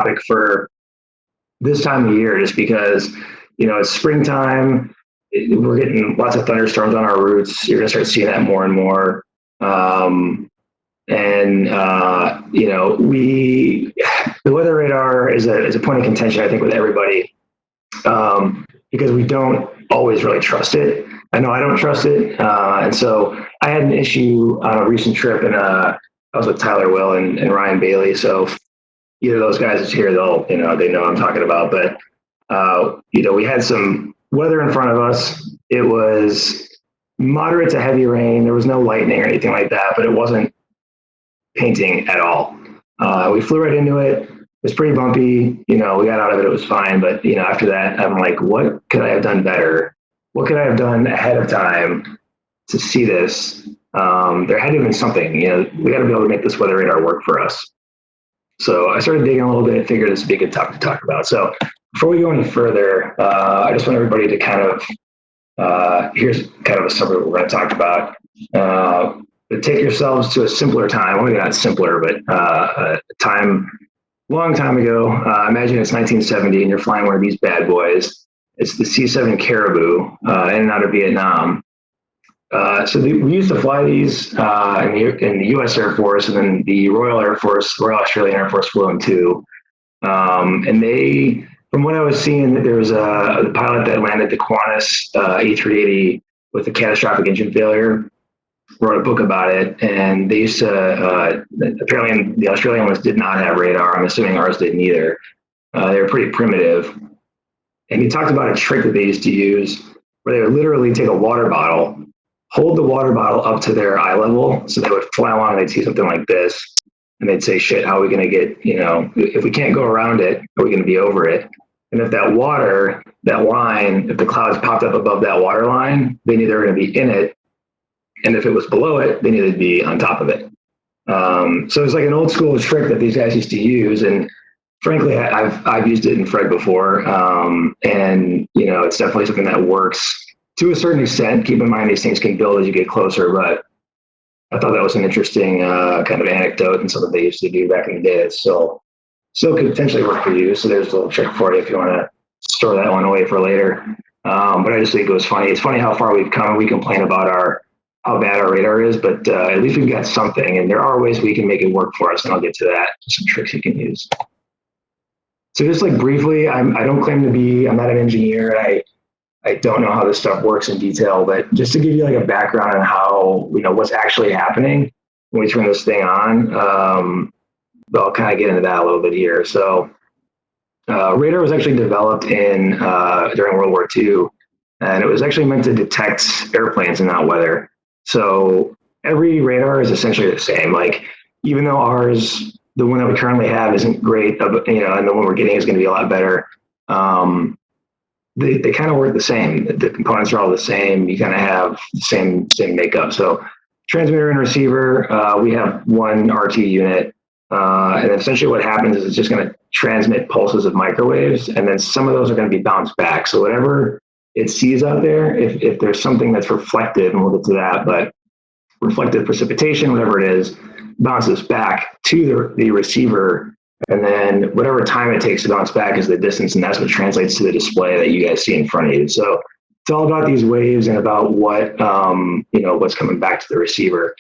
topic for this time of year, just because, it's springtime. We're getting lots of thunderstorms on our routes. You're going to start seeing that more and more. The weather radar is a point of contention, I think, with everybody, because we don't always really trust it. I know I don't trust it. And so I had an issue on a recent trip, and I was with Tyler Will and Ryan Bailey. So either of those guys is here, they know what I'm talking about. But, we had some weather in front of us. It was moderate to heavy rain. There was no lightning or anything like that, but it wasn't painting at all. We flew right into it. It was pretty bumpy. We got out of it. It was fine. But, after that, I'm like, what could I have done better? What could I have done ahead of time to see this? There had to have been something. We got to be able to make this weather radar work for us. So I started digging a little bit and figured this would be a good topic to talk about. So before we go any further, I just want everybody to kind of, here's kind of a summary of what we're going to talk about. But take yourselves to a simpler time. Well, maybe not simpler, but a long time ago. Imagine it's 1970 and you're flying one of these bad boys. It's the C-7 Caribou, in and out of Vietnam. We used to fly these in the U.S. Air Force, and then the Royal Australian Air Force flew them too. And they, from what I was seeing, there was the pilot that landed the Qantas A380 with a catastrophic engine failure, wrote a book about it, and they used to, apparently the Australian ones did not have radar. I'm assuming ours didn't either. They were pretty primitive. And he talked about a trick that they used to use where they would literally take a water bottle, hold the water bottle up to their eye level. So they would fly along and they'd see something like this. And they'd say, shit, how are we going to get, if we can't go around it, are we going to be over it? And if that water, that line, if the clouds popped up above that water line, they knew they were going to be in it. And if it was below it, they needed to be on top of it. So it's like an old school trick that these guys used to use. And frankly, I've used it in Fred before. And, it's definitely something that works to a certain extent. Keep in mind, these things can build as you get closer, but I thought that was an interesting kind of anecdote and something they used to do back in the day. It still could potentially work for you. So there's a little trick for you if you want to store that one away for later. But I just think it was funny. It's funny how far we've come. We complain about how bad our radar is, but at least we've got something, and there are ways we can make it work for us, and I'll get to that. Some tricks you can use. So just like briefly, I don't claim to be, I'm not an engineer. I don't know how this stuff works in detail, but just to give you like a background on how, what's actually happening when we turn this thing on, I'll kind of get into that a little bit here. So radar was actually developed during World War II, and it was actually meant to detect airplanes and not weather. So every radar is essentially the same. Like, even though ours, the one that we currently have, isn't great, and the one we're getting is going to be a lot better, they kind of work the same. The components are all the same. You kind of have the same makeup. So transmitter and receiver, we have one RT unit. And essentially what happens is it's just going to transmit pulses of microwaves, and then some of those are going to be bounced back. So whatever it sees out there, if there's something that's reflective, and we'll get to that, but reflective precipitation, whatever it is, bounces back to the receiver, and then whatever time it takes to bounce back is the distance, and that's what translates to the display that you guys see in front of you. So it's all about these waves and about what what's coming back to the receiver.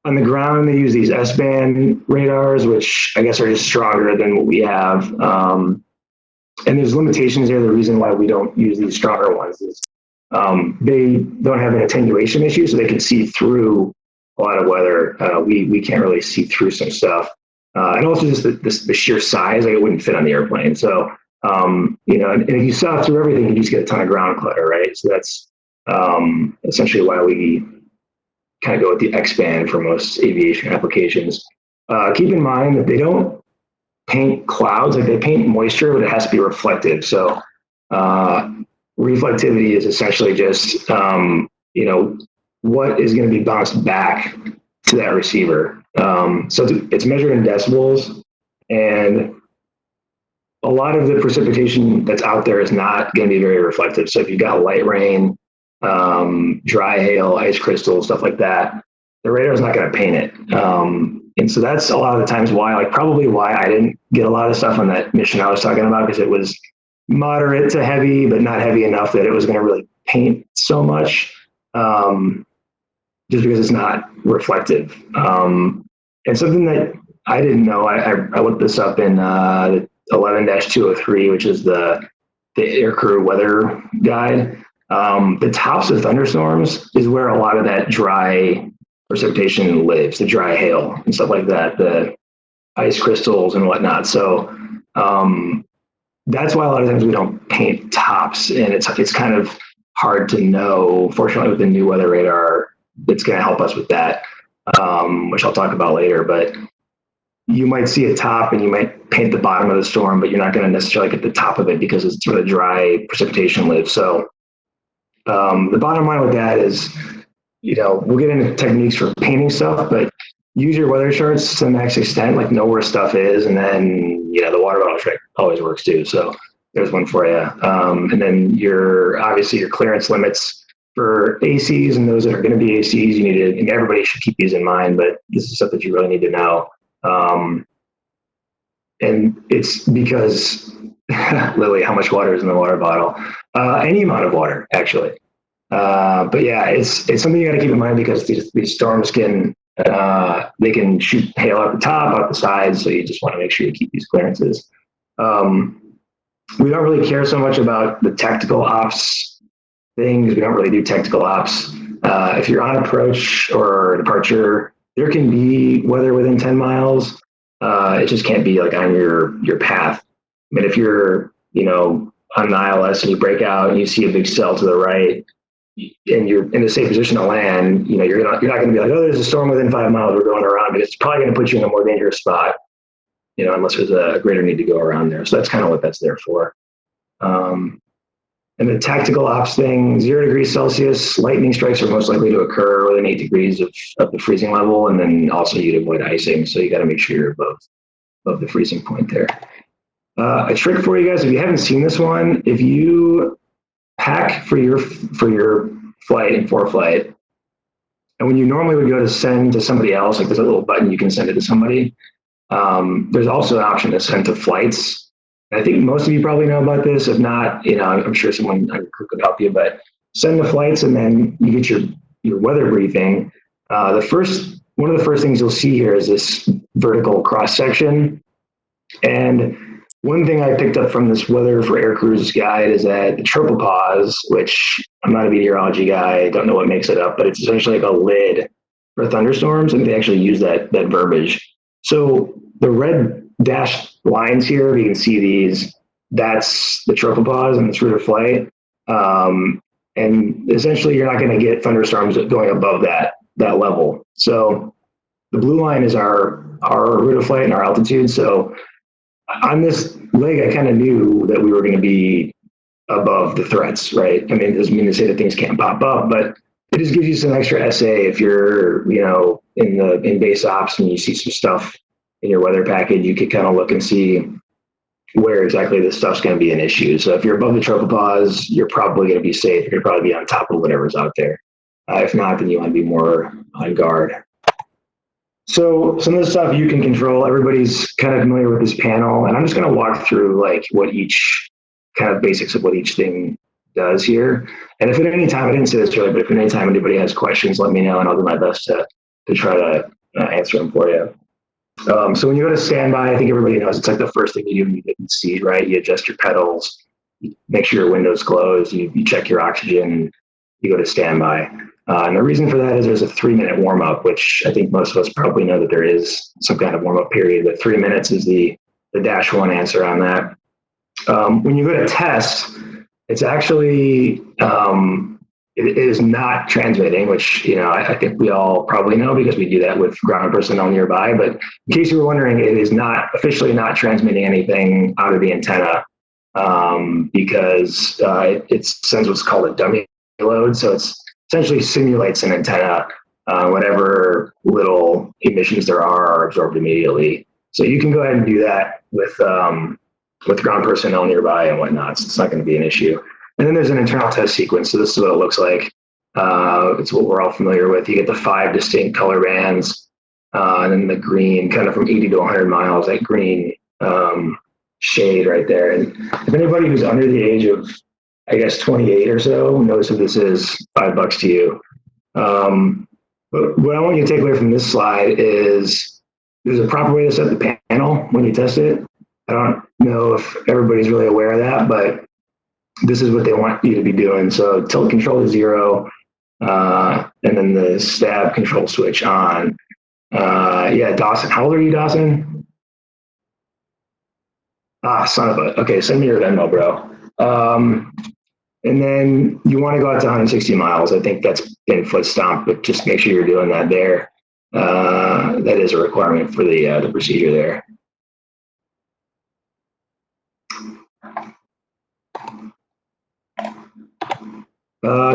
On the ground, they use these S-band radars, which I guess are just stronger than what we have. And there's limitations there. The reason why we don't use these stronger ones is they don't have an attenuation issue, so they can see through a lot of weather. We can't really see through some stuff. And also just the sheer size, like it wouldn't fit on the airplane. So, and if you saw through everything, you just get a ton of ground clutter, right? So that's essentially why we kind of go with the X-band for most aviation applications. Keep in mind that they don't paint clouds, like they paint moisture, but it has to be reflective. So reflectivity is essentially just, what is going to be bounced back to that receiver. So it's measured in decibels, and a lot of the precipitation that's out there is not going to be very reflective. So if you've got light rain, dry hail, ice crystals, stuff like that, the radar is not going to paint it. And so that's a lot of the times why, like probably why I didn't get a lot of stuff on that mission I was talking about, because it was moderate to heavy, but not heavy enough that it was going to really paint so much, just because it's not reflective. And something that I didn't know, I looked this up in the 11-203, which is the aircrew weather guide. The tops of thunderstorms is where a lot of that dry precipitation lives, the dry hail and stuff like that, the ice crystals and whatnot. So that's why a lot of times we don't paint tops, and it's kind of hard to know. Fortunately, with the new weather radar, it's going to help us with that, which I'll talk about later. But you might see a top and you might paint the bottom of the storm, but you're not going to necessarily get the top of it because it's where the dry precipitation lives. So the bottom line with that is, we'll get into techniques for painting stuff, but use your weather charts to the max extent, like know where stuff is. And then, the water bottle trick always works too. So there's one for you. And then obviously your clearance limits for ACs and those that are going to be ACs, and everybody should keep these in mind, but this is stuff that you really need to know. And it's because, Lily, how much water is in the water bottle? Any amount of water, actually. But yeah, it's something you got to keep in mind, because these storms they can shoot hail out the top, out the sides. So you just want to make sure you keep these clearances. We don't really care so much about the tactical ops things. We don't really do tactical ops. If you're on approach or departure, there can be weather within 10 miles. It just can't be like on your path. I mean, if you're, on the ILS and you break out and you see a big cell to the right, and you're in a safe position to land, you're not going to be like, oh, there's a storm within 5 miles, we're going around, because it's probably going to put you in a more dangerous spot, unless there's a greater need to go around there. So that's kind of what that's there for. And the tactical ops thing, 0 degrees Celsius, lightning strikes are most likely to occur within 8 degrees of the freezing level. And then also you'd avoid icing. So you got to make sure you're above the freezing point there. A trick for you guys, if you haven't seen this one, if you pack for your flight in ForeFlight, and when you normally would go to send to somebody else, like there's a little button you can send it to somebody, there's also an option to send to flights. And I think most of you probably know about this. If not, I'm sure someone on your crew could help you, but send the flights and then you get your weather briefing. One of the first things you'll see here is this vertical cross section. And one thing I picked up from this Weather for Air Crews guide is that the tropopause, which I'm not a meteorology guy, I don't know what makes it up, but it's essentially like a lid for thunderstorms, and they actually use that verbiage. So the red dashed lines here, you can see these, that's the tropopause and its route of flight. And essentially you're not going to get thunderstorms going above that level. So the blue line is our route of flight and our altitude. So on this leg, I kind of knew that we were going to be above the threats, right? I mean, it doesn't mean to say that things can't pop up, but it just gives you some extra SA if you're, in base ops and you see some stuff in your weather package, you could kind of look and see where exactly this stuff's going to be an issue. So if you're above the tropopause, you're probably going to be safe. You're going to probably be on top of whatever's out there. If not, then you want to be more on guard. So some of the stuff you can control, everybody's kind of familiar with this panel, and I'm just going to walk through like what each kind of basics of what each thing does here. And if at any time, I didn't say this earlier, but if at any time anybody has questions, let me know and I'll do my best to try to answer them for you. So when you go to standby, I think everybody knows it's like the first thing you do when you get in the seat, right? You adjust your pedals, you make sure your window's closed, you check your oxygen, you go to standby. And the reason for that is there's a 3-minute warm up, which I think most of us probably know that there is some kind of warm up period, but 3 minutes is the -1 answer on that. When you go to test, it's actually, it is not transmitting, which, I think we all probably know because we do that with ground personnel nearby. But in case you were wondering, it is not officially not transmitting anything out of the antenna because it sends what's called a dummy load. So it's essentially simulates an antenna. Whatever little emissions there are absorbed immediately. So you can go ahead and do that with ground personnel nearby and whatnot. So it's not going to be an issue. And then there's an internal test sequence. So this is what it looks like. It's what we're all familiar with. You get the 5 distinct color bands. and then the green, kind of from 80 to 100 miles, that green shade right there. And if anybody who's under the age of, I guess, 28 or so knows what this is, $5 to you. But what I want you to take away from this slide is there's a proper way to set the panel when you test it. I don't know if everybody's really aware of that, but this is what they want you to be doing. So tilt control to 0, and then the stab control switch on. Yeah, Dawson. How old are you, Dawson? Son of a. Okay, send me your Venmo, bro. And then you want to go out to 160 miles. I think that's been foot stomp, but just make sure you're doing that there. That is a requirement for the procedure there.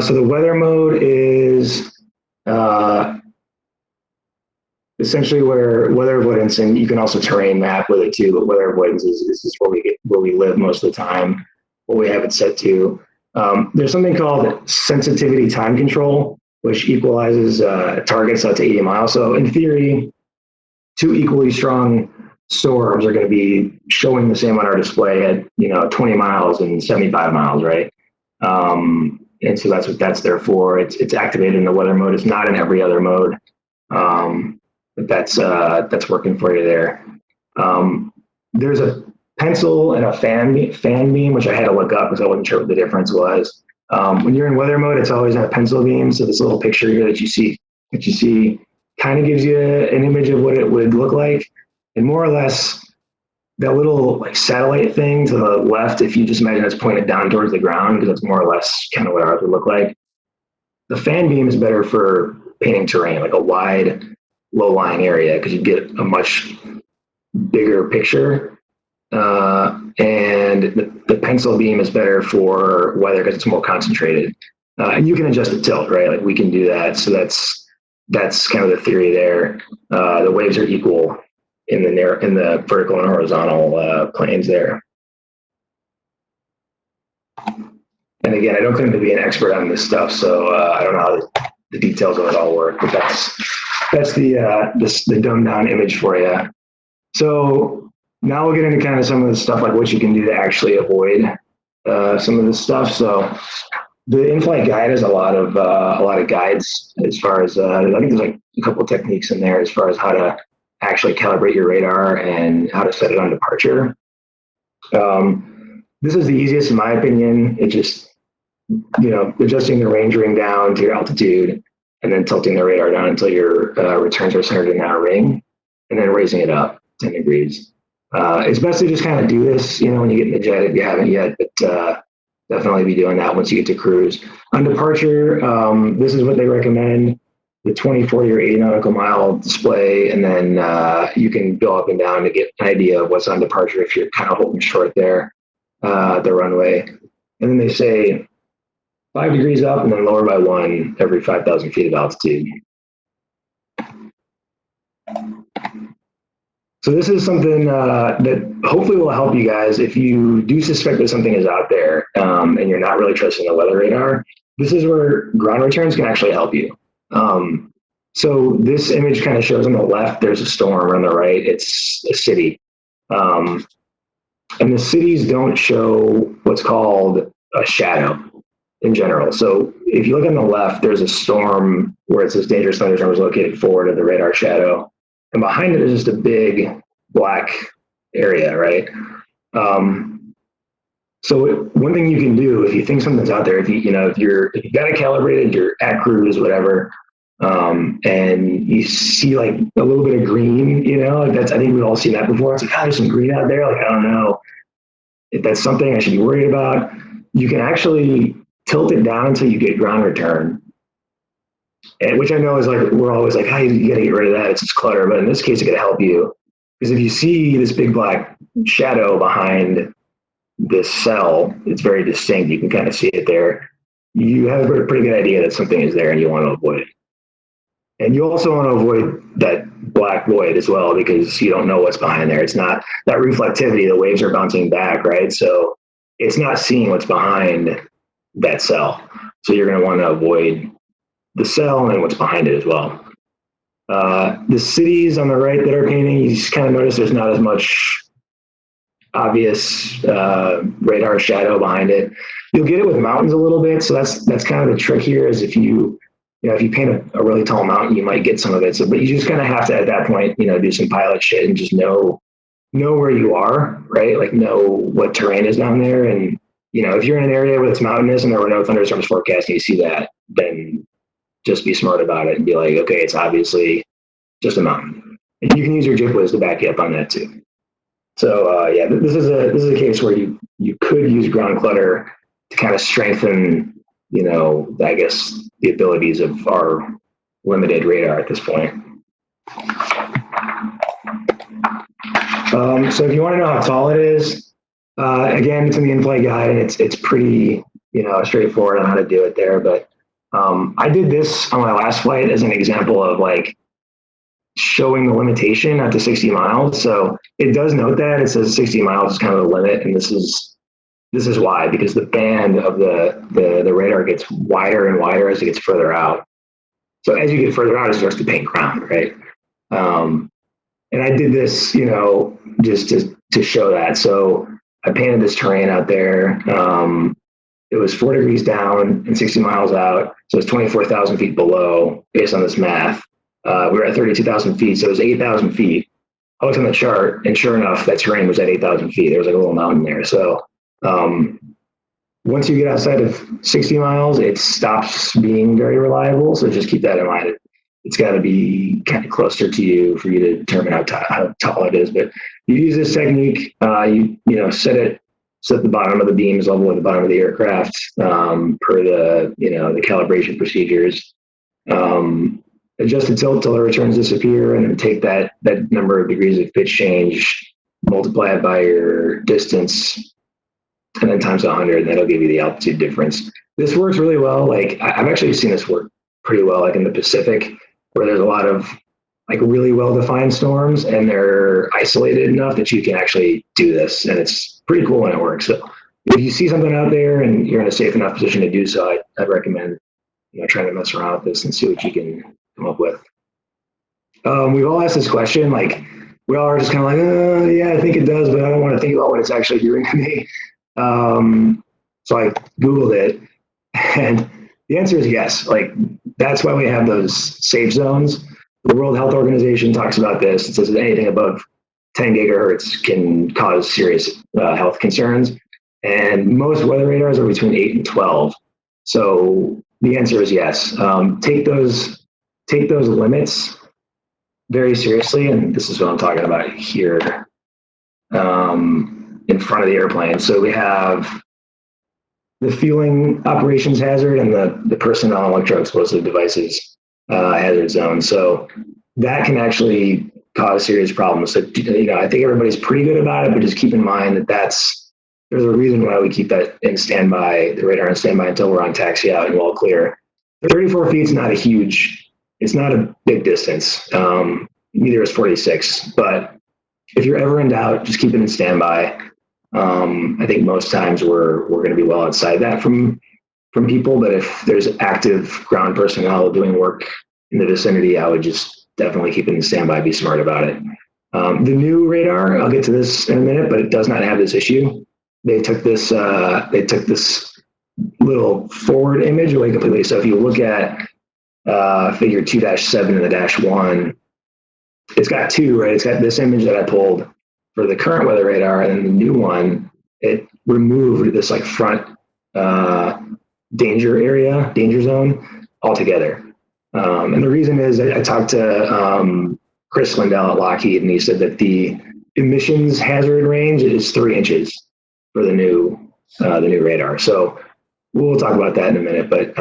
So the weather mode is essentially where weather avoidance, and you can also terrain map with it too, but weather avoidance is where we live most of the time, what we have it set to. There's something called sensitivity time control, which equalizes targets out to 80 miles. So in theory, two equally strong storms are going to be showing the same on our display at 20 miles and 75 miles, right? And so that's what that's there for. It's activated in the weather mode. It's not in every other mode, but that's working for you there. There's a pencil and a fan beam, which I had to look up because I wasn't sure what the difference was. When you're in weather mode, it's always in a pencil beam. So this little picture here that you see kind of gives you an image of what it would look like. And more or less, that little like satellite thing to the left, if you just imagine it's pointed down towards the ground, because that's more or less kind of what ours would look like. The fan beam is better for painting terrain, like a wide, low-lying area, because you get a much bigger picture. And the pencil beam is better for weather because it's more concentrated. And you can adjust the tilt, right? Like we can do that. So that's kind of the theory there. The waves are equal in the vertical and horizontal planes there. And again, I don't claim to be an expert on this stuff, so I don't know how the details of it all work, but that's the dumbed down image for you. So now we'll get into kind of some of the stuff like what you can do to actually avoid some of this stuff. So the in-flight guide has a lot of guides as far as I think there's like a couple of techniques in there as far as how to actually calibrate your radar and how to set it on departure. This is the easiest in my opinion. It just, adjusting the range ring down to your altitude and then tilting the radar down until your returns are centered in that ring and then raising it up 10 degrees. It's best to just kind of do this, when you get in the jet if you haven't yet, but definitely be doing that once you get to cruise. On departure, this is what they recommend. The 20, 40, or 80 nautical mile display, and then you can go up and down to get an idea of what's on departure if you're kind of holding short there, the runway. And then they say 5 degrees up and then lower by 1 every 5,000 feet of altitude. So this is something that hopefully will help you guys if you do suspect that something is out there and you're not really trusting the weather radar. This is where ground returns can actually help you. So this image kind of shows on the left, there's a storm. On the right, it's a city. And the cities don't show what's called a shadow in general. So if you look on the left, there's a storm where it says dangerous thunderstorm is located forward of the radar shadow. And behind it is just a big black area, right? So one thing you can do if you think something's out there, if you got it calibrated, you're at cruise, whatever, and you see like a little bit of green, I think we've all seen that before. It's like, there's some green out there. Like, I don't know if that's something I should be worried about. You can actually tilt it down until you get ground return. And which I know is like, we're always like, you got to get rid of that. It's just clutter. But in this case, it could help you. Because if you see this big black shadow behind this cell, it's very distinct. You can kind of see it there. You have a pretty good idea that something is there and you want to avoid it. And you also want to avoid that black void as well, because you don't know what's behind there. It's not that reflectivity. The waves are bouncing back, right? So it's not seeing what's behind that cell. So you're going to want to avoid the cell and what's behind it as well. The cities on the right that are painting, you just kind of notice there's not as much obvious radar shadow behind it. You'll get it with mountains a little bit, so that's kind of the trick here. Is if if you paint a really tall mountain, you might get some of it. So, but you just kind of have to at that point, do some pilot shit and just know where you are, right? Like know what terrain is down there, and if you're in an area where it's mountainous and there were no thunderstorms forecast, and you see that, then just be smart about it and be like, okay, it's obviously just a mountain. And you can use your JIPWIZ to back you up on that too. So yeah, this is a case where you could use ground clutter to kind of strengthen, I guess the abilities of our limited radar at this point. So if you want to know how tall it is, again, it's in the in-flight guide, and it's pretty straightforward on how to do it there. But I did this on my last flight as an example of like showing the limitation at the 60 miles. So it does note that it says 60 miles is kind of the limit, and this is why, because the band of the radar gets wider and wider as it gets further out. So as you get further out, it starts to paint ground, right? And I did this, just to show that. So I painted this terrain out there. It was 4 degrees down and 60 miles out, so it's 24,000 feet below based on this math. We were at 32,000 feet, so it was 8,000 feet. I looked on the chart, and sure enough, that terrain was at 8,000 feet. There was like a little mountain there. So once you get outside of 60 miles, it stops being very reliable. So just keep that in mind. It's got to be kind of closer to you for you to determine how tall it is. But you use this technique. Set the bottom of the beams level with the bottom of the aircraft per the the calibration procedures. Adjust the tilt till the returns disappear, and then take that number of degrees of pitch change, multiply it by your distance, and then times 100, and that'll give you the altitude difference. This works really well. Like I've actually seen this work pretty well, like in the Pacific, where there's a lot of like really well-defined storms, and they're isolated enough that you can actually do this, and it's pretty cool when it works. So if you see something out there and you're in a safe enough position to do so, I'd recommend trying to mess around with this and see what you can come up with. We've all asked this question, like we all are just kind of like, yeah, I think it does, but I don't want to think about what it's actually doing to me. So I Googled it, and the answer is yes. Like that's why we have those safe zones. The World Health Organization talks about this. It says that anything above 10 gigahertz can cause serious health concerns, and most weather radars are between 8 and 12. So the answer is yes. Take those limits very seriously, and this is what I'm talking about here in front of the airplane. So we have the fueling operations hazard and the personnel and electro-explosive devices hazard zone. So that can actually cause serious problems. So I think everybody's pretty good about it, but just keep in mind that there's a reason why we keep that in standby, the radar in standby until we're on taxi out and well clear. 34 feet is not it's not a big distance. Neither is 46, but if you're ever in doubt, just keep it in standby. I think most times we're going to be well outside that from people, but if there's active ground personnel doing work in the vicinity, I would just definitely keep it in standby, be smart about it. The new radar, I'll get to this in a minute, but it does not have this issue. They took this little forward image away completely. So if you look at figure 2-7 and the -1, it's got two, right? It's got this image that I pulled for the current weather radar, and then the new one, it removed this like front danger zone altogether. And the reason is I talked to Chris Lindell at Lockheed, and he said that the emissions hazard range is 3 inches for the new radar. So we'll talk about that in a minute, but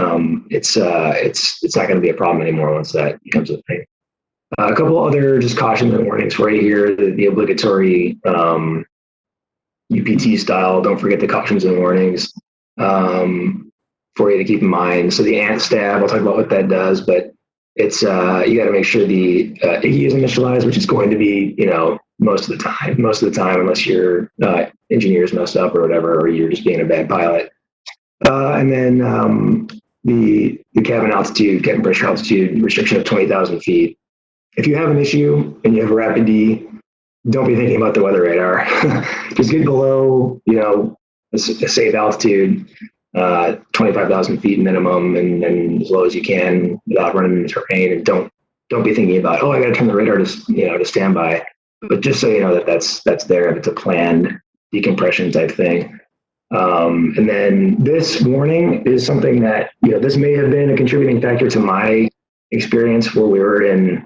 it's not going to be a problem anymore once that becomes a thing. A couple other just cautions and warnings for you here. The obligatory UPT style. Don't forget the cautions and warnings for you to keep in mind. So the ant stab, I'll talk about what that does, but it's you got to make sure the IGE is initialized, which is going to be most of the time, unless your engineer's messed up or whatever, or you're just being a bad pilot. And then the cabin pressure altitude restriction of 20,000 feet. if you have an issue and you have a rapid D, don't be thinking about the weather radar. Just get below, a safe altitude, 25,000 feet minimum, and as low as you can without running into terrain. And don't be thinking about, I got to turn the radar to standby. But just so you know that's there, it's a planned decompression type thing. And then this warning is something that, this may have been a contributing factor to my experience where we were in,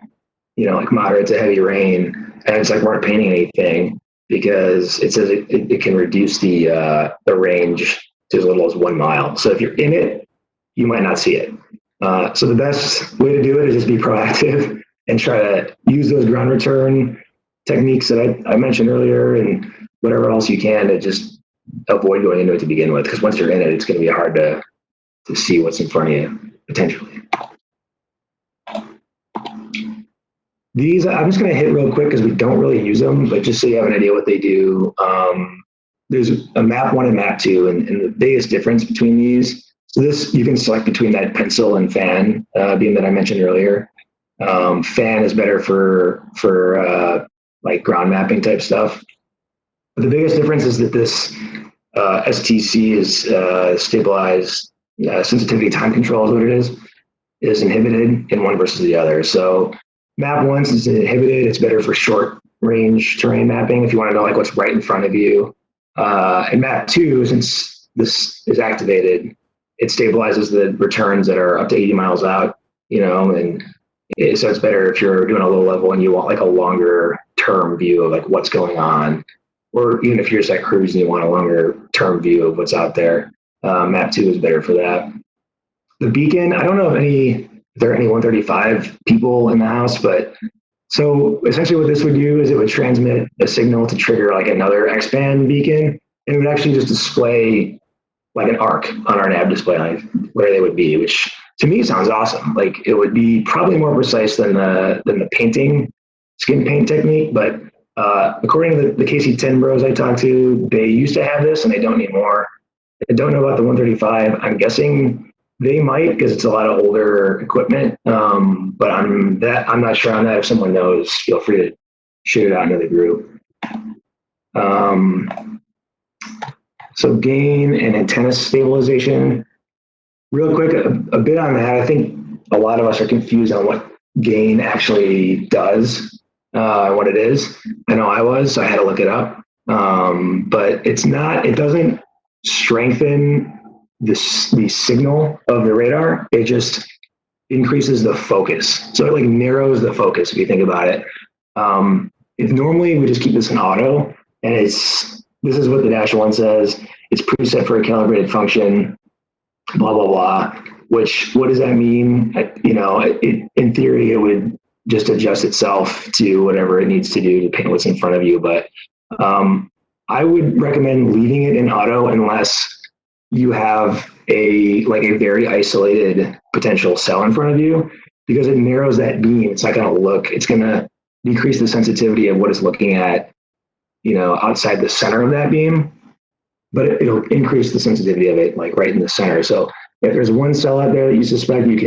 like moderate to heavy rain, and it's like weren't painting anything because it says it can reduce the range to as little as 1 mile. So if you're in it, you might not see it. So the best way to do it is just be proactive and try to use those ground return techniques that I mentioned earlier, and whatever else you can to just avoid going into it to begin with. Because once you're in it, it's going to be hard to see what's in front of you potentially. These I'm just going to hit real quick because we don't really use them, but just so you have an idea what they do. There's a map 1 and map 2, and the biggest difference between these. So this, you can select between that pencil and fan beam that I mentioned earlier. Fan is better for like ground mapping type stuff. But the biggest difference is that this STC is stabilized sensitivity time control is what it is inhibited in one versus the other. So map 1, since it's inhibited, it's better for short range terrain mapping if you want to know like what's right in front of you. And map 2, since this is activated, it stabilizes the returns that are up to 80 miles out, and so it's better if you're doing a low level and you want like a longer term view of like what's going on, or even if you're just like cruising, you want a longer term view of what's out there. Map 2 is better for that. The beacon, I don't know if there are any 135 people in the house, but so essentially what this would do is it would transmit a signal to trigger like another X-band beacon, and it would actually just display like an arc on our nav display, like where they would be, which to me sounds awesome. Like it would be probably more precise than the painting skin paint technique, but according to the KC10 bros I talked to, they used to have this and they don't anymore. I don't know about the 135. I'm guessing they might because it's a lot of older equipment, but I'm not sure on that. If someone knows, feel free to shoot it out into the group. So gain and antenna stabilization. Real quick, a bit on that. I think a lot of us are confused on what gain actually does, what it is. I know I was, so I had to look it up. But it doesn't strengthen the signal of the radar. It just increases the focus. So it like narrows the focus if you think about it. If normally we just keep this in auto, and this is what the dash 1 says. It's preset for a calibrated function, blah, blah, blah. What does that mean? In theory, it would just adjust itself to whatever it needs to do to paint what's in front of you. But I would recommend leaving it in auto unless you have a very isolated potential cell in front of you, because it narrows that beam. It's not going to look, it's going to decrease the sensitivity of what it's looking at, outside the center of that beam, but it'll increase the sensitivity of it like right in the center. So if there's one cell out there that you suspect, you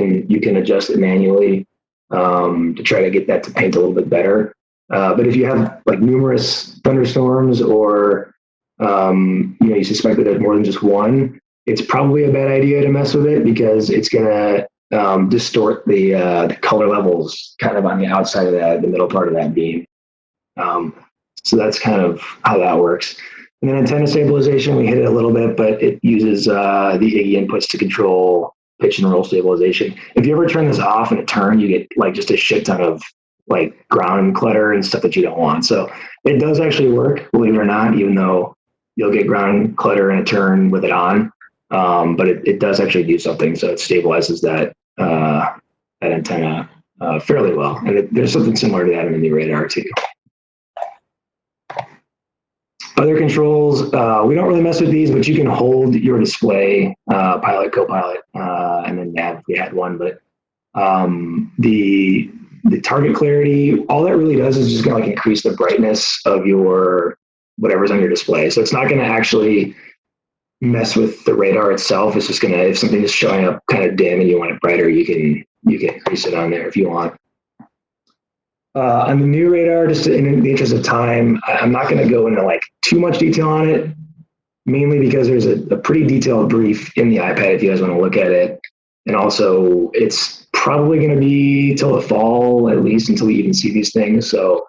can adjust it manually to try to get that to paint a little bit better. But if you have like numerous thunderstorms or you suspect that there's more than just one, it's probably a bad idea to mess with it because it's going to distort the color levels kind of on the outside of the middle part of that beam. So that's kind of how that works. And then antenna stabilization, we hit it a little bit, but it uses the IGGI inputs to control pitch and roll stabilization. If you ever turn this off and it turns, you get like just a shit ton of like ground clutter and stuff that you don't want. So it does actually work, believe it or not, even though you'll get ground clutter in a turn with it on. But it does actually do something. So it stabilizes that antenna fairly well. And there's something similar to that in the radar too. Other controls, we don't really mess with these, but you can hold your display, pilot, co-pilot, and then nav if we had one. But the target clarity, all that really does is just going to like increase the brightness of your whatever's on your display. So it's not going to actually mess with the radar itself. It's just going to, if something is showing up kind of dim and you want it brighter, you can increase it on there if you want. On the new radar, just in the interest of time, I'm not going to go into like too much detail on it, mainly because there's a pretty detailed brief in the iPad if you guys want to look at it. And also, it's probably going to be till the fall, at least until we even see these things. So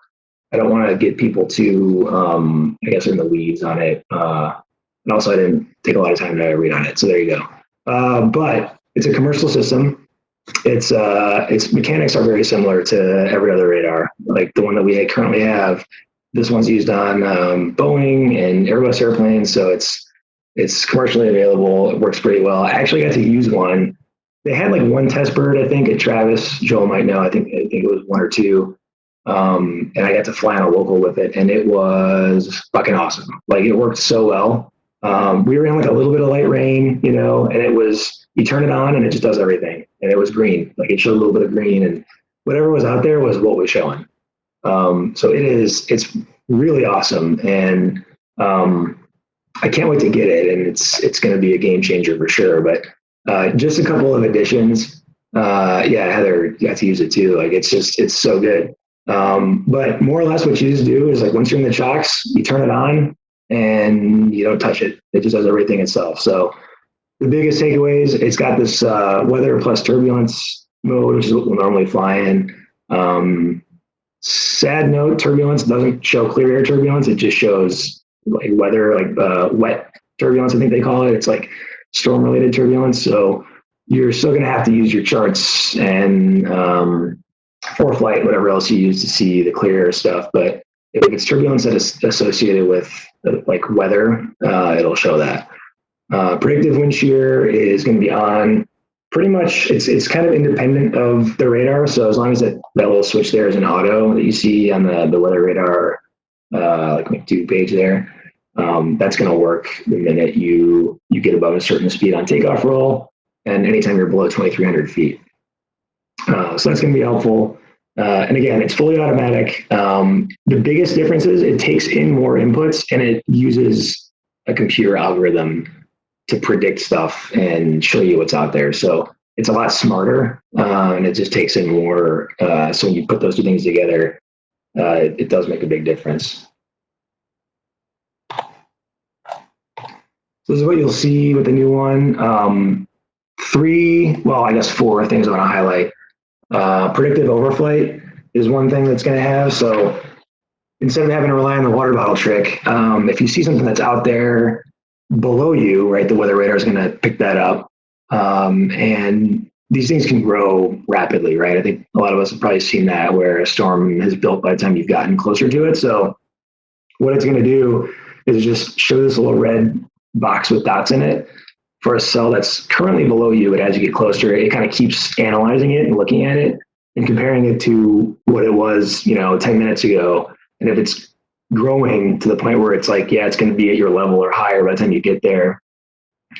I don't want to get people too, I guess, in the weeds on it. And also, I didn't take a lot of time to read on it. So there you go. But it's a commercial system. Its mechanics are very similar to every other radar, like the one that we currently have. This one's used on Boeing and Airbus airplanes, so it's commercially available. It works pretty well. I actually got to use one. They had like one test bird, I think, at Travis. Joel might know. I think it was one or two. And I got to fly on a local with it, and it was fucking awesome. Like it worked so well. We were in like a little bit of light rain, and it was you turn it on and it just does everything, and it was green. Like it showed a little bit of green, and whatever was out there was what was showing. So it's really awesome, and I can't wait to get it, and it's going to be a game changer for sure. But just a couple of additions. Yeah, Heather got to use it too. Like it's so good. But more or less what you just do is like once you're in the chocks, you turn it on and you don't touch it. It just does everything itself. So the biggest takeaways, it's got this weather plus turbulence mode, which is what we'll normally fly in. Sad note, turbulence doesn't show clear air turbulence. It just shows like weather, like wet turbulence, I think they call it. It's like storm related turbulence. So you're still going to have to use your charts and for flight, whatever else you use to see the clear air stuff. But if it's turbulence that is associated with like weather, it'll show that. Predictive wind shear is going to be on. Pretty much, it's kind of independent of the radar. So as long as that little switch there is an auto that you see on the weather radar, like McDo page there, that's going to work the minute you get above a certain speed on takeoff roll, and anytime you're below 2,300 feet. So that's going to be helpful. And again, it's fully automatic. The biggest difference is it takes in more inputs and it uses a computer algorithm to predict stuff and show you what's out there. So it's a lot smarter, and it just takes in more. So when you put those two things together, it does make a big difference. So this is what you'll see with the new one. I guess four things I want to highlight. Predictive overflight is one thing that's going to have. So instead of having to rely on the water bottle trick, if you see something that's out there below you, right, the weather radar is going to pick that up. And these things can grow rapidly, right? I think a lot of us have probably seen that where a storm has built by the time you've gotten closer to it. So what it's going to do is just show this little red box with dots in it for a cell that's currently below you. But as you get closer, it kind of keeps analyzing it and looking at it and comparing it to what it was, 10 minutes ago. And if it's growing to the point where it's like, yeah, it's going to be at your level or higher by the time you get there,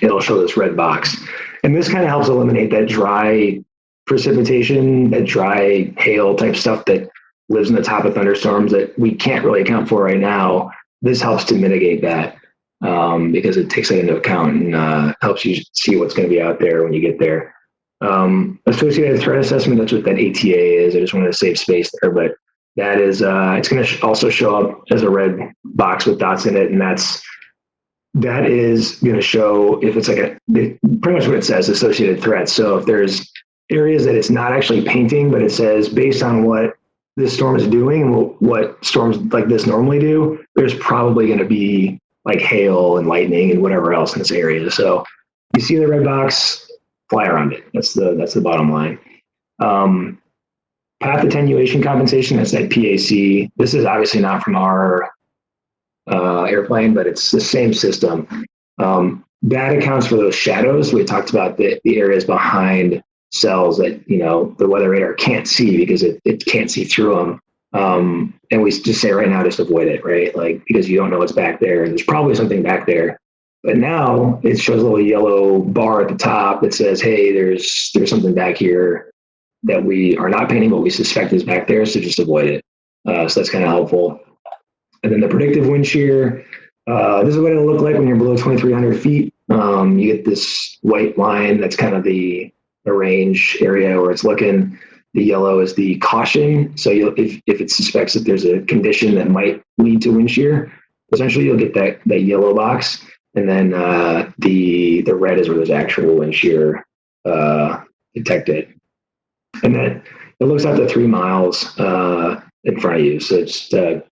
it'll show this red box. And this kind of helps eliminate that dry precipitation, that dry hail type stuff that lives in the top of thunderstorms that we can't really account for right now. This helps to mitigate that because it takes that into account and helps you see what's going to be out there when you get there. Associated threat assessment, that's what that ATA is. I just wanted to save space there, but that is, it's going to also show up as a red box with dots in it. And that is going to show if it's like pretty much what it says, associated threats. So if there's areas that it's not actually painting, but it says based on what this storm is doing and what storms like this normally do, there's probably going to be like hail and lightning and whatever else in this area. So you see the red box, fly around it. That's the bottom line. Path attenuation compensation, that's that PAC. This is obviously not from our airplane, but it's the same system. That accounts for those shadows. We talked about the areas behind cells that, the weather radar can't see because it can't see through them. And we just say right now, just avoid it, right? Like, because you don't know what's back there. And there's probably something back there. But now it shows a little yellow bar at the top that says, hey, there's something back here that we are not painting, but we suspect is back there. So just avoid it. So that's kind of helpful. And then the predictive wind shear, this is what it'll look like when you're below 2,300 feet. You get this white line. That's kind of the range area where it's looking. The yellow is the caution. So if it suspects that there's a condition that might lead to wind shear, essentially you'll get that yellow box, and then the red is where there's actual wind shear detected, and then it looks out to 3 miles in front of you. So just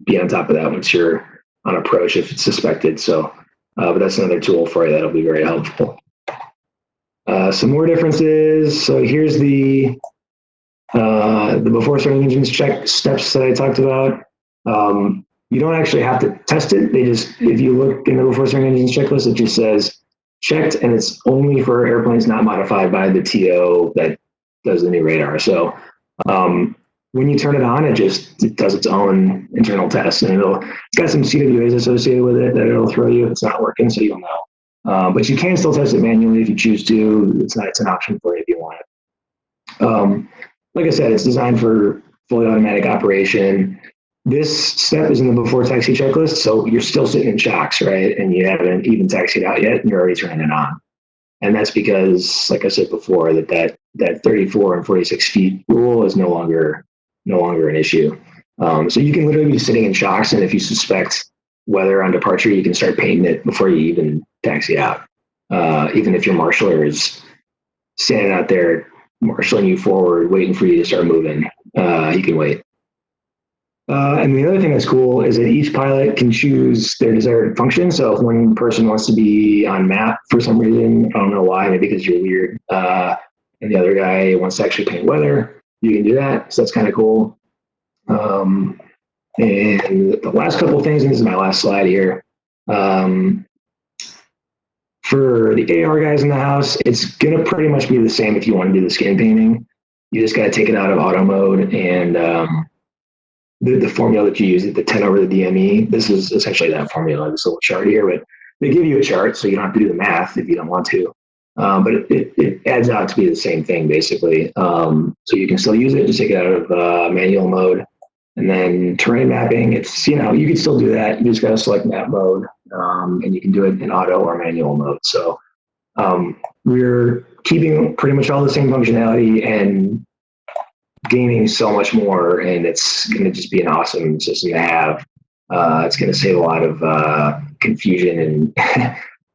be on top of that once you're on approach if it's suspected. So, but that's another tool for you that'll be very helpful. Some more differences. So here's the before starting engines check steps that I talked about. You don't actually have to test it. They just, if you look in the before starting engines checklist, it just says checked, and it's only for airplanes not modified by the TO that does the new radar. So when you turn it on, it does its own internal test, and it's got some CWAs associated with it that it'll throw you if it's not working, so you'll know. But you can still test it manually if you choose to. It's an option for you if you want it. Like I said, it's designed for fully automatic operation. This step is in the before taxi checklist, so you're still sitting in shocks, right? And you haven't even taxied out yet, and you're already turning it on. And that's because, like I said before, that 34 and 46 feet rule is no longer an issue. So you can literally be sitting in shocks, and if you suspect weather on departure, you can start painting it before you even taxi out. Even if your marshaller is standing out there marshaling you forward, waiting for you to start moving, you can wait. And the other thing that's cool is that each pilot can choose their desired function. So if one person wants to be on map for some reason, I don't know why, maybe because you're weird, and the other guy wants to actually paint weather, you can do that. So that's kind of cool. And the last couple of things, and this is my last slide here. For the AR guys in the house, it's going to pretty much be the same if you want to do the skin painting. You just got to take it out of auto mode, and the formula that you use, the 10 over the DME, this is essentially that formula, this little chart here, but they give you a chart so you don't have to do the math if you don't want to. But it adds out to be the same thing, basically. So you can still use it, just take it out of manual mode. And then terrain mapping, it's, you can still do that. You just got to select map mode, and you can do it in auto or manual mode. So we're keeping pretty much all the same functionality and gaining so much more, and it's going to just be an awesome system to have. It's going to save a lot of confusion and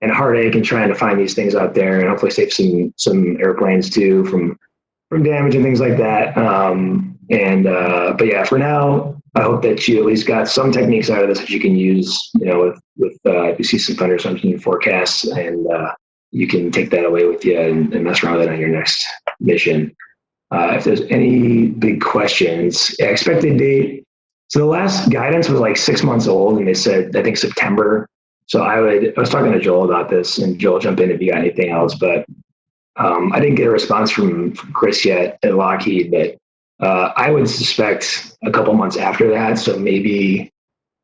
and heartache in trying to find these things out there, and hopefully save some airplanes too from damage and things like that. But yeah, for now, I hope that you at least got some techniques out of this that you can use, with if you see some thunderstorms in your forecasts, and you can take that away with you and mess around with it on your next mission. If there's any big questions, expected date. So the last guidance was like 6 months old, and they said, I think September. So I was talking to Joel about this, and Joel, jump in if you got anything else, but I didn't get a response from Chris yet at Lockheed, but I would suspect a couple months after that. So maybe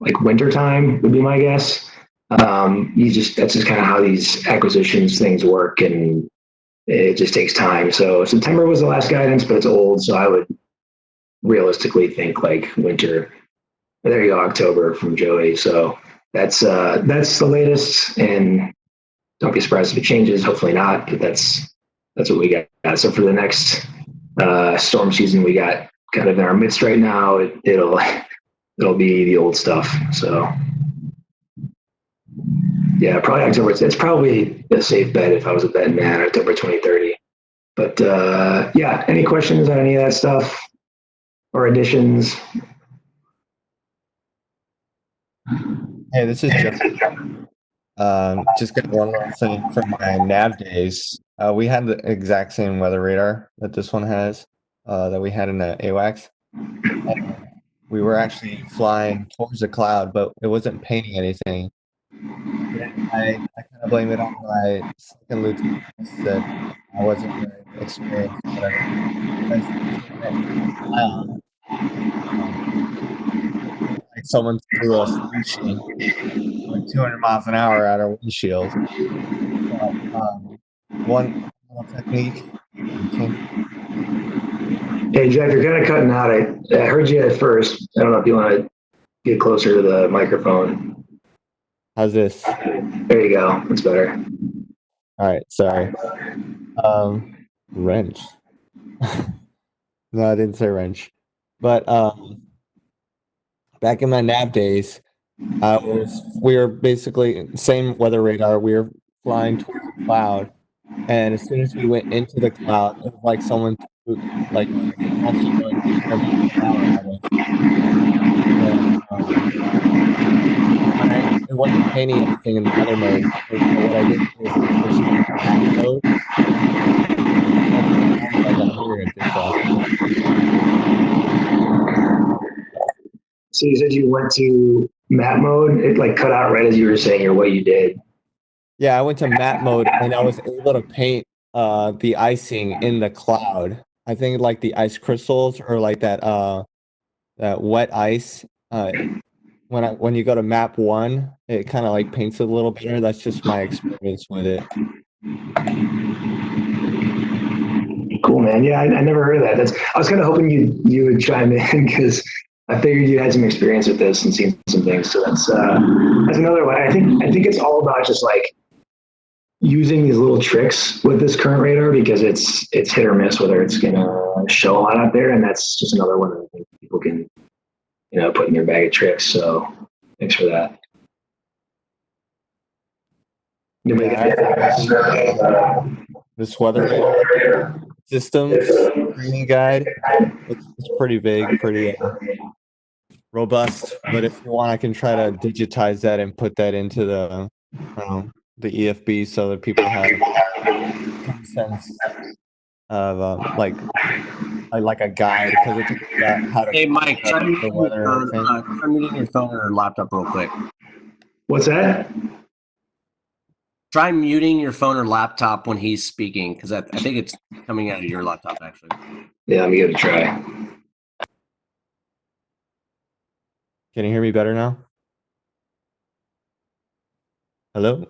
like wintertime would be my guess. That's just kind of how these acquisitions things work, and it just takes time. So September was the last guidance, but it's old. So I would realistically think like winter. There you go, October from Joey. So that's the latest, and don't be surprised if it changes. Hopefully not, but that's what we got. So for the next storm season, we got kind of in our midst right now. It'll be the old stuff. So yeah, probably October. It's probably a safe bet if I was a betting man, October 2030. But yeah, any questions on any of that stuff or additions? Hey, this is Joe. Just got one little thing from my nav days. We had the exact same weather radar that this one has, that we had in the AWACS. We were actually flying towards the cloud, but it wasn't painting anything. I kind of blame it on my second lieutenant that I wasn't very experienced, whatever. Because like someone threw a solution like 200 miles an hour at our windshield. But one little technique. Hey, Jeff, you're kind of cutting out. I heard you at first. I don't know if you want to get closer to the microphone. How's this? There you go. That's better. All right, sorry. Wrench. No, I didn't say wrench. But back in my nav days, we were basically same weather radar. We were flying towards a cloud, and as soon as we went into the cloud, it was like someone threw like a slushy, like caramel flour at us. And when it wasn't painting anything in the weather mode, and so what I did is I switched over to map mode, and it sounds like I'm hearing a dishwasher. So you said you went to map mode. It like cut out right as you were saying or what you did. Yeah, I went to map mode and I was able to paint the icing in the cloud. I think like the ice crystals or like that wet ice. When you go to map one, it kind of like paints it a little better. That's just my experience with it. Cool, man. Yeah, I never heard of that. I was kind of hoping you would chime in because I figured you had some experience with this and seen some things. So that's another way. I think it's all about just like using these little tricks with this current radar because it's hit or miss whether it's gonna show a lot out there, and that's just another one that I think people can put in their bag of tricks. So thanks for that. Anybody Yeah, I recommend this weather radar systems training guide. It's pretty big, pretty robust. But if you want, I can try to digitize that and put that into the EFB so that people have some sense of like a guide because it talks about how to Hey, Mike, try the muting your weather and phone. everything. Try muting your phone or laptop real quick. What's that? Try muting your phone or laptop when he's speaking, because I think it's coming out of your laptop, actually. Yeah, let me give it a try. Can you hear me better now? Hello?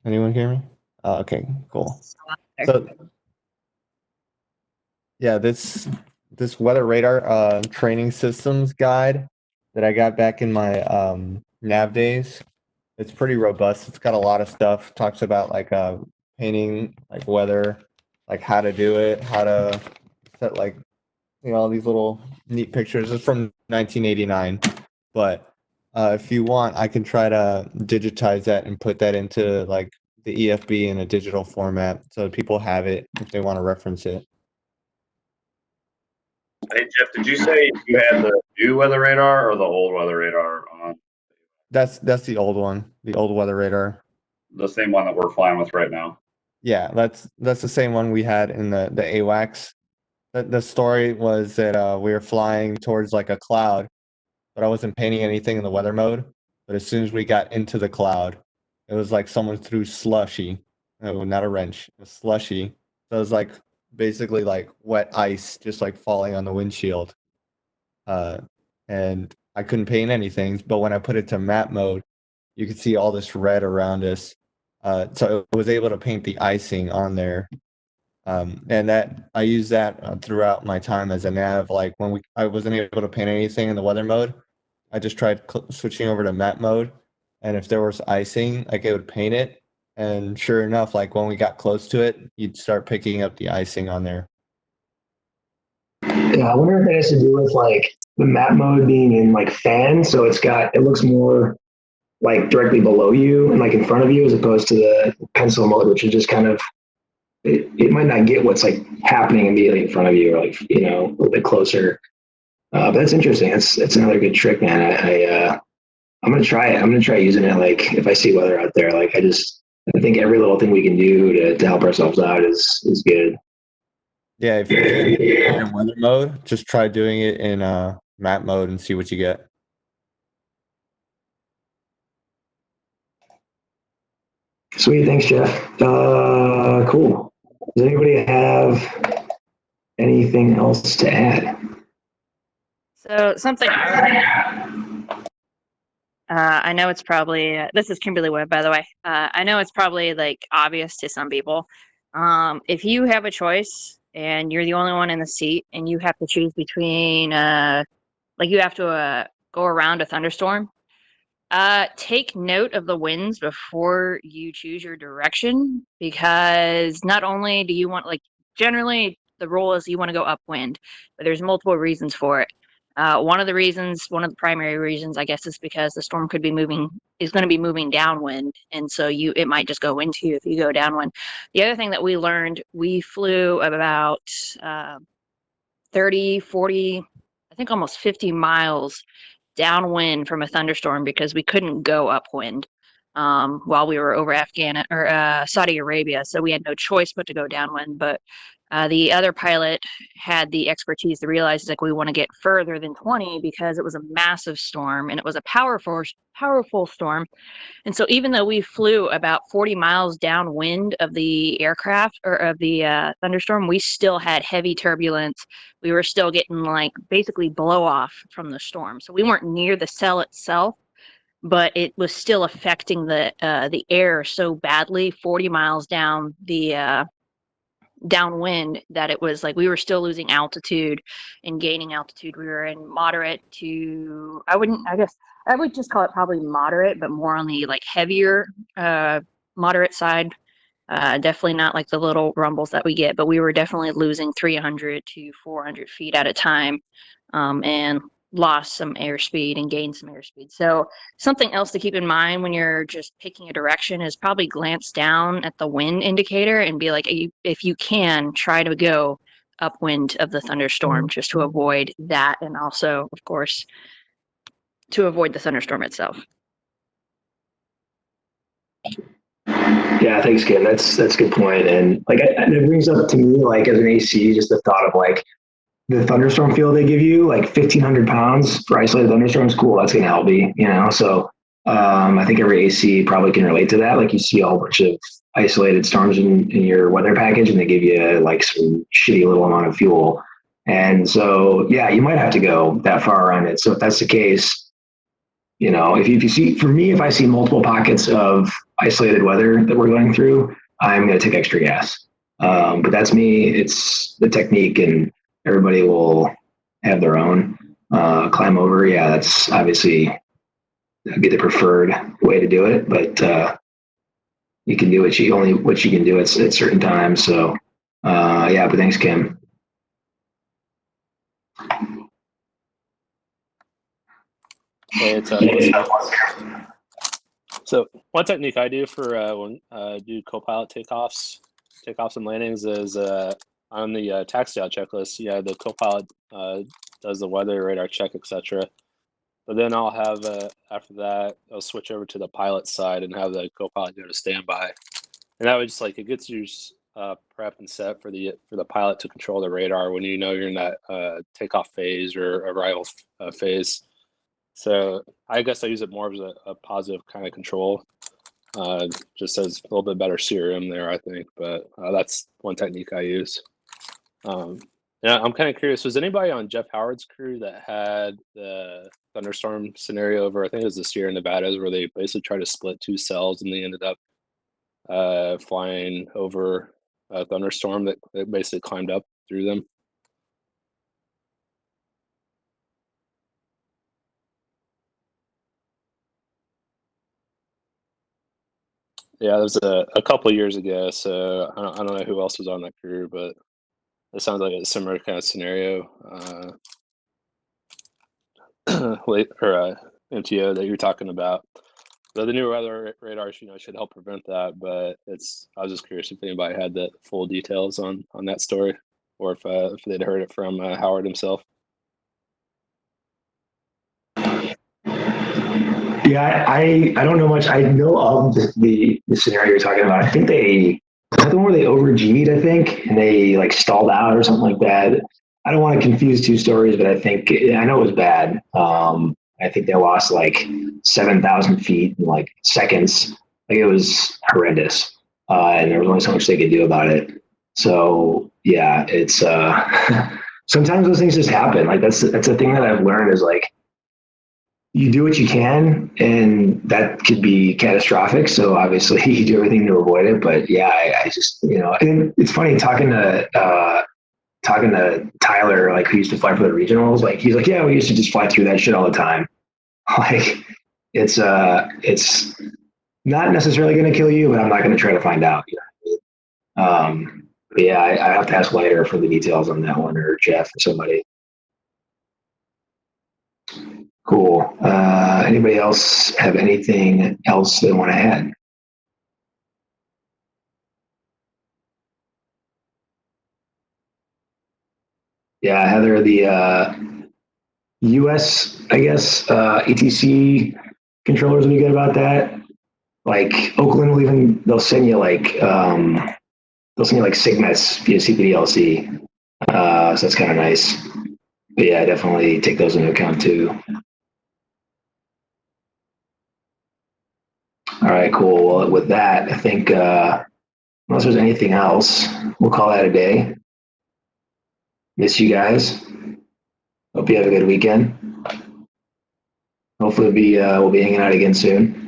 Anyone hear me? Okay, cool. So yeah, this weather radar training systems guide that I got back in my nav days. It's pretty robust. It's got a lot of stuff. Talks about like painting, like weather, like how to do it, how to set like all these little neat pictures. It's from 1989, but if you want, I can try to digitize that and put that into like the EFB in a digital format so people have it if they want to reference it. Hey Jeff, did you say you had the new weather radar or the old weather radar on? That's the old one, the old weather radar. The same one that we're flying with right now. Yeah, that's the same one we had in the AWACS. The story was that we were flying towards like a cloud, but I wasn't painting anything in the weather mode. But as soon as we got into the cloud, it was like someone threw slushy. No, not a wrench, a slushy. So it was like basically like wet ice just like falling on the windshield. Uh, and I couldn't paint anything, but when I put it to map mode, you could see all this red around us. So I was able to paint the icing on there. And that I use that throughout my time as a nav. Like when I wasn't able to paint anything in the weather mode, I just tried switching over to map mode, and if there was icing, like it would paint it. And sure enough, like when we got close to it, you'd start picking up the icing on there. Yeah, I wonder if it has to do with like the map mode being in like fan, so it looks more like directly below you and like in front of you as opposed to the pencil mode, which is just kind of it might not get what's like happening immediately in front of you or like a little bit closer. But that's interesting. That's another good trick, man. I'm gonna try it. I'm gonna try using it like if I see weather out there. Like I think every little thing we can do to help ourselves out is good. Yeah, if you can't do it in weather mode, just try doing it in map mode and see what you get. Sweet, thanks, Jeff. Cool. Does anybody have anything else to add? So something I know it's probably this is Kimberly Webb, by the way. I know it's probably like obvious to some people. If you have a choice and you're the only one in the seat, and you have to choose between like you have to go around a thunderstorm, take note of the winds before you choose your direction, because not only do you want, like, generally the rule is you want to go upwind, but there's multiple reasons for it. One of the primary reasons, I guess, is because the storm is going to be moving downwind, and so it might just go into you if you go downwind. The other thing that we learned, we flew about 30, 40, I think almost 50 miles downwind from a thunderstorm because we couldn't go upwind while we were over Saudi Arabia. So we had no choice but to go downwind. But the other pilot had the expertise to realize like we want to get further than 20 because it was a massive storm and it was a powerful storm. And so even though we flew about 40 miles downwind of the aircraft or of the thunderstorm, we still had heavy turbulence. We were still getting like basically blow off from the storm. So we weren't near the cell itself, but it was still affecting the air so badly 40 miles down the downwind that it was like we were still losing altitude and gaining altitude. We were in moderate to, I guess I would just call it probably moderate, but more on the like heavier moderate side. Definitely not like the little rumbles that we get, but we were definitely losing 300 to 400 feet at a time, and lost some airspeed and gained some airspeed. So something else to keep in mind when you're just picking a direction is probably glance down at the wind indicator and be like, if you can, try to go upwind of the thunderstorm just to avoid that, and also, of course, to avoid the thunderstorm itself. Yeah, thanks, Kim. That's a good point. And like it brings up to me, like as an AC, just the thought of like the thunderstorm field they give you, like 1,500 pounds for isolated thunderstorms. Cool, that's gonna help me, you know. So I think every AC probably can relate to that. Like you see a whole bunch of isolated storms in your weather package, and they give you like some shitty little amount of fuel. And so yeah, you might have to go that far around it. So if that's the case, you know, if you see, for me, if I see multiple pockets of isolated weather that we're going through, I'm going to take extra gas. But that's me. It's the technique, and everybody will have their own. Climb over, yeah, that's obviously be the preferred way to do it. But you can do what you can do at certain times. So yeah, but thanks, Kim. Hey, it's so one technique I do for when do co-pilot takeoffs and landings is on the taxi out checklist. Yeah, the co-pilot does the weather, radar check, etc. But then I'll have after that I'll switch over to the pilot side and have the co-pilot go to standby, and that would just like it gets you prep and set for the pilot to control the radar when you know you're in that takeoff phase or arrival phase. So I guess I use it more as a positive kind of control, just as a little bit better CRM there, I think. But that's one technique I use. Yeah, I'm kind of curious. Was anybody on Jeff Howard's crew that had the thunderstorm scenario over? I think it was the Sierra Nevadas, where they basically tried to split two cells and they ended up flying over a thunderstorm that basically climbed up through them. Yeah, it was a couple of years ago, so I don't know who else was on that crew, but it sounds like a similar kind of scenario. MTO that you're talking about. But the new weather radars, should help prevent that. But I was just curious if anybody had the full details on that story, or if they'd heard it from Howard himself. Yeah, I don't know much. I know of the scenario you're talking about. I think was that the one where they over G'd, I think, and they like stalled out or something like that. I don't want to confuse two stories, but I know it was bad. I think they lost like 7,000 feet in like seconds. Like it was horrendous, and there was only so much they could do about it. So yeah, it's sometimes those things just happen. Like that's a thing that I've learned is like, you do what you can, and that could be catastrophic. So obviously you do everything to avoid it. But yeah, I just, and it's funny talking to Tyler, like who used to fly for the regionals. Like he's like, yeah, we used to just fly through that shit all the time. Like it's not necessarily going to kill you, but I'm not going to try to find out. But yeah, I have to ask later for the details on that one, or Jeff or somebody. Cool. Anybody else have anything else they want to add? Yeah, Heather, the US, I guess, ETC controllers will be good about that. Like Oakland will even, they'll send you like Sigmas via CPDLC. So that's kind of nice. But yeah, definitely take those into account too. All right, cool. Well, with that, I think unless there's anything else, we'll call that a day. Miss you guys. Hope you have a good weekend. Hopefully we'll be hanging out again soon.